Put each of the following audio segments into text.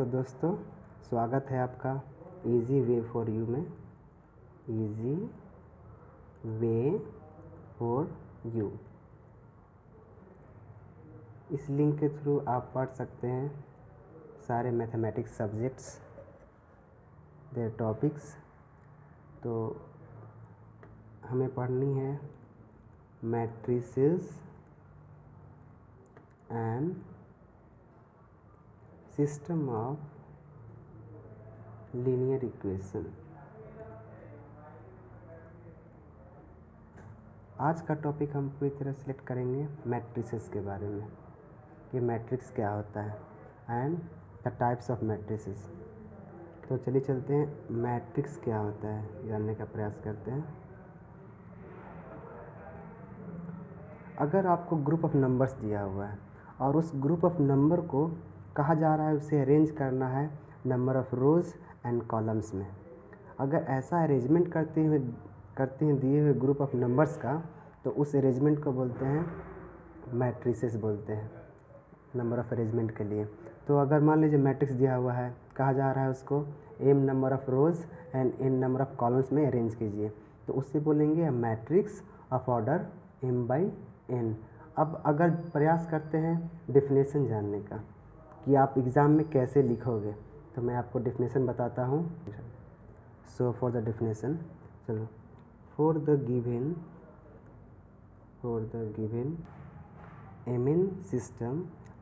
तो दोस्तों स्वागत है आपका इजी वे फॉर यू में। इजी वे फॉर यू, इस लिंक के थ्रू आप पढ़ सकते हैं सारे मैथमेटिक्स सब्जेक्ट्स, देयर टॉपिक्स। तो हमें पढ़नी है matrices and system of linear equation. आज का टॉपिक हम पूरी तरह सेलेक्ट करेंगे मैट्रिसेस के बारे में कि मैट्रिक्स क्या होता है and the types of matrices. तो चलिए चलते हैं, मैट्रिक्स क्या होता है जानने का प्रयास करते हैं। अगर आपको ग्रुप ऑफ नंबर्स दिया हुआ है और उस ग्रुप ऑफ नंबर को कहा जा रहा है उसे अरेंज करना है number of rows and columns में, अगर ऐसा अरेंजमेंट करते हैं दिए हुए ग्रुप ऑफ नंबर्स का, तो उस अरेंजमेंट को बोलते हैं मैट्रिसेस बोलते हैं, नंबर ऑफ अरेंजमेंट के लिए। तो अगर मान लीजिए मैट्रिक्स दिया हुआ है, कहा जा रहा है उसको m number of rows and n number of columns में अरेंज कीजिए, तो उससे बोलेंगे मैट्रिक्स ऑफ ऑर्डर m/n। अब अगर प्रयास करते हैं डेफिनेशन जानने का कि आप एग्ज़ाम में कैसे लिखोगे, तो मैं आपको डेफिनेशन बताता हूँ। सो फॉर द डेफिनेशन, चलो, for the given mn system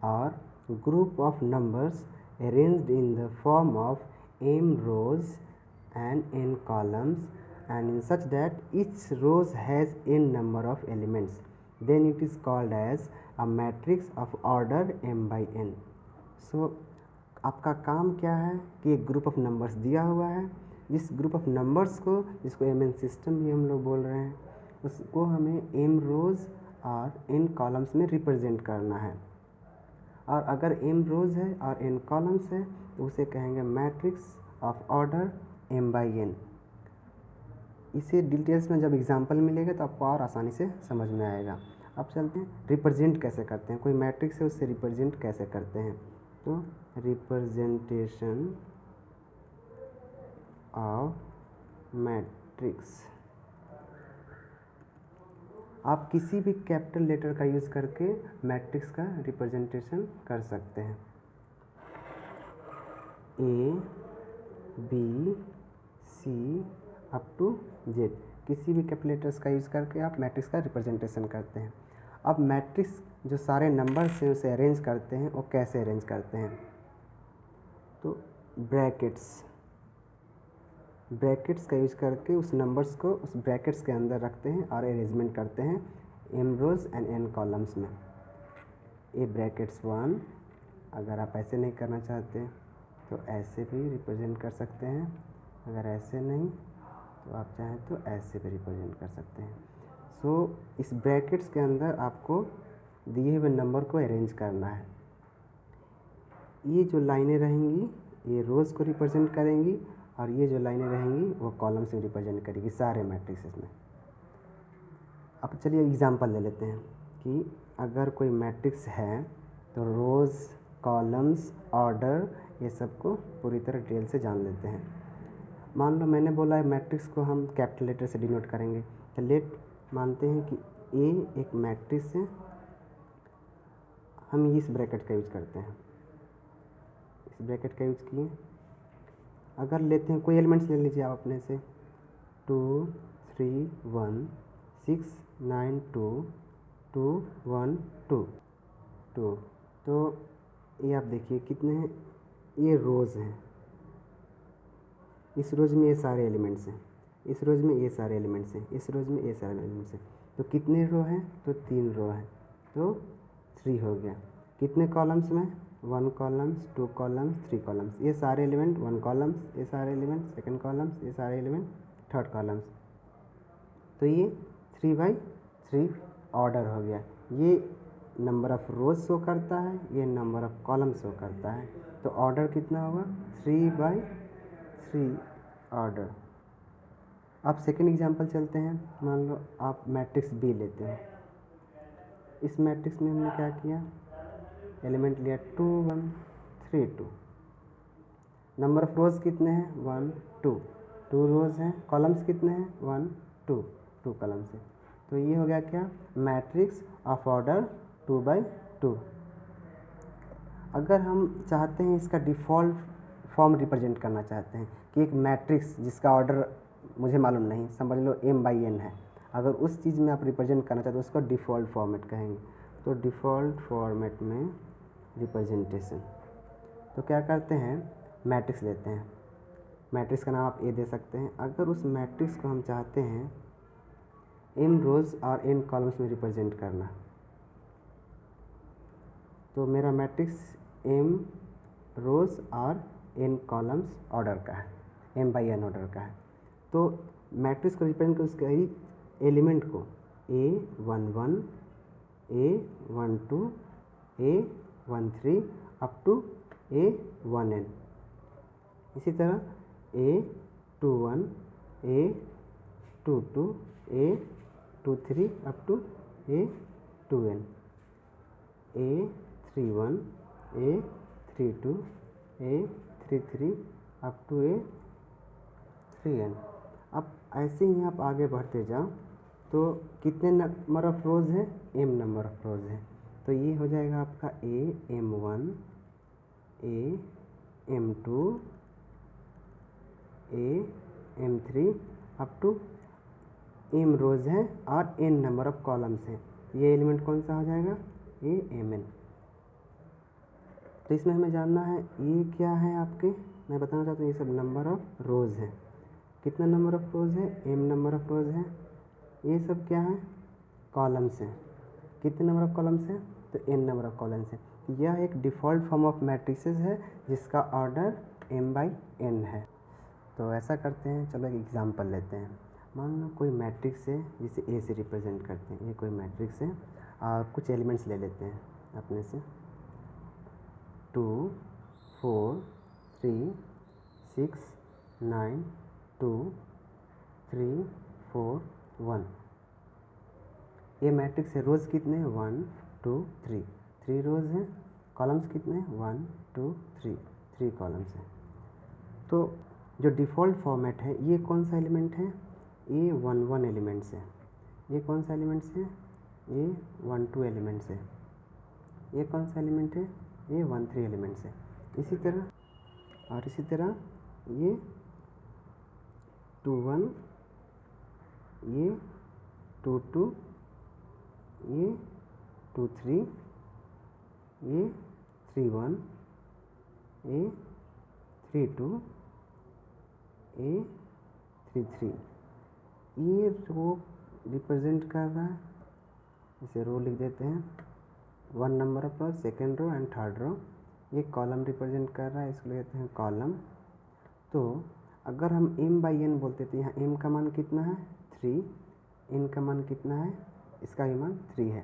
or group of numbers arranged in the form of m rows and n columns and in such that each rows has n number of elements, then it is called as a matrix of order m/n। so आपका काम क्या है कि एक group of numbers दिया हुआ है, जिस ग्रुप ऑफ नंबर्स को, जिसको mn सिस्टम भी हम लोग बोल रहे हैं, उसको हमें m रोज़ और n कॉलम्स में रिप्रेजेंट करना है। और अगर m रोज़ है और n कॉलम्स है तो उसे कहेंगे मैट्रिक्स ऑफ ऑर्डर m/n। इसे डिटेल्स में जब एग्जांपल मिलेगा तो आपको और आसानी से समझ में आएगा। अब चलते हैं रिप्रेजेंट कैसे करते हैं, कोई मैट्रिक्स है उससे रिप्रेजेंट कैसे करते हैं। तो रिप्रेजेंटेशन ऑफ मैट्रिक्स, आप किसी भी कैपिटल लेटर का यूज़ करके मैट्रिक्स का रिप्रेजेंटेशन कर सकते हैं। A, B, C up to Z, किसी भी कैपिटल लेटर्स का यूज़ करके आप मैट्रिक्स का रिप्रेजेंटेशन करते हैं। अब मैट्रिक्स जो सारे नंबर्स हैं उसे अरेंज करते हैं, वो कैसे अरेंज करते हैं, तो ब्रैकेट्स का यूज़ करके उस नंबर्स को उस ब्रैकेट्स के अंदर रखते हैं और अरेंजमेंट करते हैं m rows and n columns में। A ब्रैकेट्स 1, अगर आप ऐसे नहीं करना चाहते तो ऐसे भी रिप्रेजेंट कर सकते हैं, अगर ऐसे नहीं तो आप चाहें तो ऐसे भी रिप्रेजेंट कर सकते हैं। सो इस ब्रैकेट्स के अंदर आपको दिए हुए नंबर को अरेंज करना है। ये जो लाइनें रहेंगी ये रोज़ को रिप्रेजेंट करेंगी और ये जो लाइनें रहेंगी वो कॉलम से रिप्रेजेंट करेगी सारे मैट्रिक्स में। अब चलिए एग्जांपल ले लेते हैं कि अगर कोई मैट्रिक्स है तो रोज़, कॉलम्स, ऑर्डर, ये सब को पूरी तरह डिटेल से जान लेते हैं। मान लो मैंने बोला है मैट्रिक्स को हम कैपिटल लेटर से डिनोट करेंगे, तो लेट मानते हैं कि ए एक मैट्रिक्स है, हम इस ब्रैकेट का यूज़ करते हैं, इस ब्रैकेट का यूज़ किए। अगर लेते हैं कोई एलिमेंट्स ले लीजिए आप अपने से, 2 3 1 6 9 2 2 1 2 2, तो ये आप देखिए कितने हैं, ये रोज़ हैं, इस रोज़ में ये सारे एलिमेंट्स हैं, इस रोज़ में ये सारे एलिमेंट्स हैं, इस रोज़ में ये सारे एलिमेंट्स हैं। तो कितने रो हैं, तो 3 रो हैं, तो 3 हो गया। कितने कॉलम्स में, 1 कॉलम्स, 2 कॉलम्स, 3 कॉलम्स, ये सारे एलिमेंट 1 कॉलम्स, ये सारे एलिमेंट 2nd कॉलम्स, ये सारे एलिमेंट 3rd कॉलम्स। तो ये 3/3 ऑर्डर हो गया। ये नंबर ऑफ़ रोज़ शो करता है, ये नंबर ऑफ़ कॉलम शो करता है, तो ऑर्डर कितना होगा, 3/3 ऑर्डर। अब सेकंड एग्जांपल चलते हैं। मान लो आप मैट्रिक्स बी लेते हैं, इस मैट्रिक्स में हमने क्या किया, एलिमेंट लिया 2 1 3 2, नंबर ऑफ रोज़ कितने हैं 1 2, 2 रोज़ हैं, कॉलम्स कितने हैं 1 2, 2 कॉलम्स हैं। तो ये हो गया क्या, मैट्रिक्स ऑफ ऑर्डर 2/2। अगर हम चाहते हैं इसका डिफ़ॉल्ट फॉर्म रिप्रेजेंट करना चाहते हैं कि एक मैट्रिक्स जिसका ऑर्डर मुझे मालूम नहीं, समझ लो m/n है, अगर उस चीज़ में आप रिप्रेजेंट करना चाहते हो उसको डिफ़ॉल्ट फॉर्मेट कहेंगे। तो डिफ़ॉल्ट फॉर्मेट में रिप्रेजेंटेशन, तो क्या करते हैं, मैट्रिक्स लेते हैं, मैट्रिक्स का नाम आप ए दे सकते हैं। अगर उस मैट्रिक्स को हम चाहते हैं m रोज़ और n कॉलम्स में रिप्रेजेंट करना, तो मेरा मैट्रिक्स m रोज़ और n कॉलम्स ऑर्डर का है, m/n ऑर्डर का है। तो मैट्रिक्स को रिप्रेजेंट कर उसके एलिमेंट को A11 A12 A13 up to A1n, इसी तरह A21 A22 A23 up to A2n, A31 A32 A33 up to A3n। अब ऐसे ही आप आगे बढ़ते जाओ तो कितने नंबर ऑफ रोज़ है, m नंबर ऑफ रोज़ है। तो ये हो जाएगा आपका AM1 AM2 AM3 up to m रोज़ है और n नंबर ऑफ कॉलम्स हैं। ये एलिमेंट कौन सा हो जाएगा, AMn। तो इसमें हमें जानना है ये क्या है आपके, मैं बताना चाहता हूँ ये सब नंबर ऑफ रोज़ है। कितना नंबर ऑफ रोज़ है, m नंबर ऑफ रोज़ है। ये सब क्या है, कॉलम्स हैं। कितने नंबर ऑफ कॉलम्स हैं, तो n नंबर ऑफ कॉलम्स हैं। यह एक डिफ़ॉल्ट फॉर्म ऑफ मैट्रिसेस है जिसका ऑर्डर m/n है। तो ऐसा करते हैं, चलो एक एग्जांपल लेते हैं। मान लो कोई मैट्रिक्स है जिसे a से रिप्रेजेंट करते हैं, ये कोई मैट्रिक्स है और कुछ एलिमेंट्स ले लेते हैं अपने से 2 4 3 6 9 2 3 4 1। ये मैट्रिक्स है, रोज़ कितने हैं 1 2 3, 3 रोज़ हैं, कॉलम्स कितने हैं 1 2 3, 3 कॉलम्स हैं। तो जो डिफ़ॉल्ट फॉर्मेट है ये कौन सा एलिमेंट है, A11 एलिमेंट्स है। ये कौन सा एलिमेंट्स है, A12 एलिमेंट्स है। ये कौन सा एलिमेंट है, A13 एलिमेंट्स है। इसी तरह ये 21 ये 22 ये 23 ये 31 ये 32 ये 33। ये रो रिप्रेजेंट कर रहा है, इसे रो लिख देते हैं, 1 number of row, second row and third row. ये कॉलम रिप्रेजेंट कर रहा है, इसको लेते हैं कॉलम। तो अगर हम m/n बोलते तो यहाँ m का मान कितना है 3, n का मान कितना है, इसका भी मान 3 है।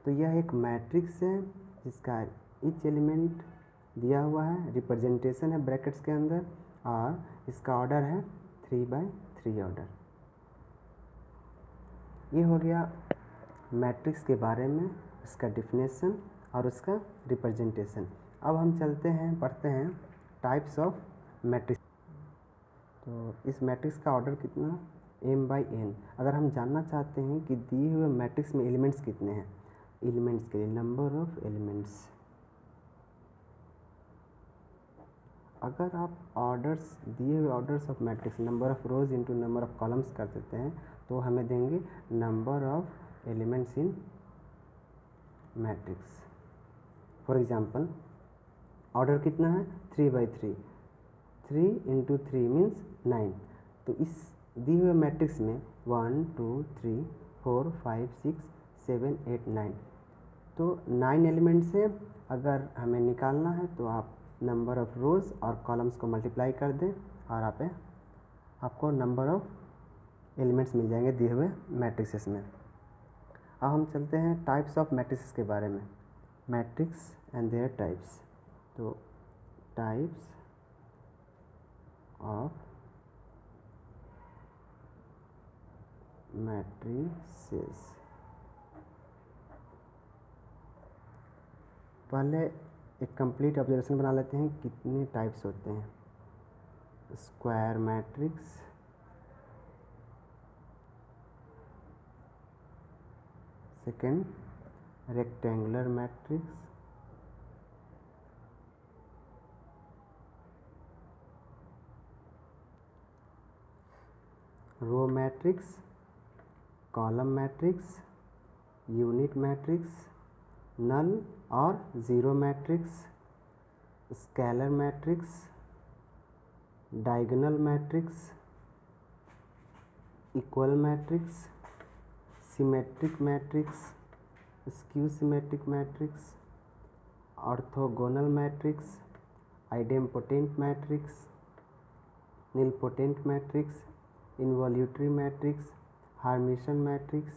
तो यह एक मैट्रिक्स है जिसका ईच एलिमेंट दिया हुआ है, रिप्रेजेंटेशन है ब्रैकेट्स के अंदर, और इसका ऑर्डर है 3/3 ऑर्डर। ये हो गया मैट्रिक्स के बारे में, इसका डिफिनेशन और उसका रिप्रेजेंटेशन। अब हम चलते हैं, पढ़ते हैं टाइप्स ऑफ मैट्रिक्स। तो इस मैट्रिक्स का ऑर्डर कितना, m/n। अगर हम जानना चाहते हैं कि दिए हुए मैट्रिक्स में एलिमेंट्स कितने हैं, एलिमेंट्स के लिए नंबर ऑफ एलिमेंट्स, अगर आप ऑर्डर्स दिए हुए orders of matrix number of rose into number of columns कर देते हैं तो हमें देंगे number of elements in matrix. For example order कितना है 3/3, 3 इंटू 3 मीन्स 9। तो इस दिए हुए मैट्रिक्स में 1 2 3 4 5 6 7 8 9, तो 9 एलिमेंट्स हैं। अगर हमें निकालना है तो आप नंबर ऑफ़ रोज़ और कॉलम्स को मल्टीप्लाई कर दें और आपको नंबर ऑफ एलिमेंट्स मिल जाएंगे दिए हुए मैट्रिक्सेस में। अब हम चलते हैं टाइप्स ऑफ मैट्रिक्स के बारे में, मैट्रिक्स एंड देयर टाइप्स। तो टाइप्स ऑफ मैट्रिसेस, पहले एक कंप्लीट ऑब्जर्वेशन बना लेते हैं कितने टाइप्स होते हैं। Square matrix, second rectangular matrix, row matrix, column matrix, unit matrix, null और zero matrix, scalar matrix, diagonal matrix, equal matrix, symmetric matrix, skew symmetric matrix, orthogonal matrix, idempotent matrix, nilpotent matrix, involutory matrix, hermitian matrix,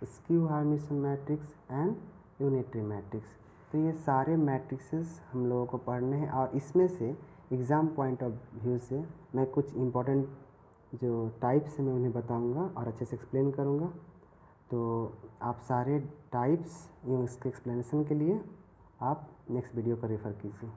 skew hermitian matrix and unitary matrix. तो ये सारे matrixes हम लोगों को पढ़ने हैं और इसमें से एग्ज़ाम पॉइंट ऑफ व्यू से मैं कुछ इम्पोर्टेंट जो टाइप्स हैं मैं उन्हें बताऊंगा और अच्छे से एक्सप्लेन करूंगा। तो आप सारे टाइप्स एवं इसके एक्सप्लेनेशन के लिए आप नेक्स्ट वीडियो को रेफ़र कीजिए।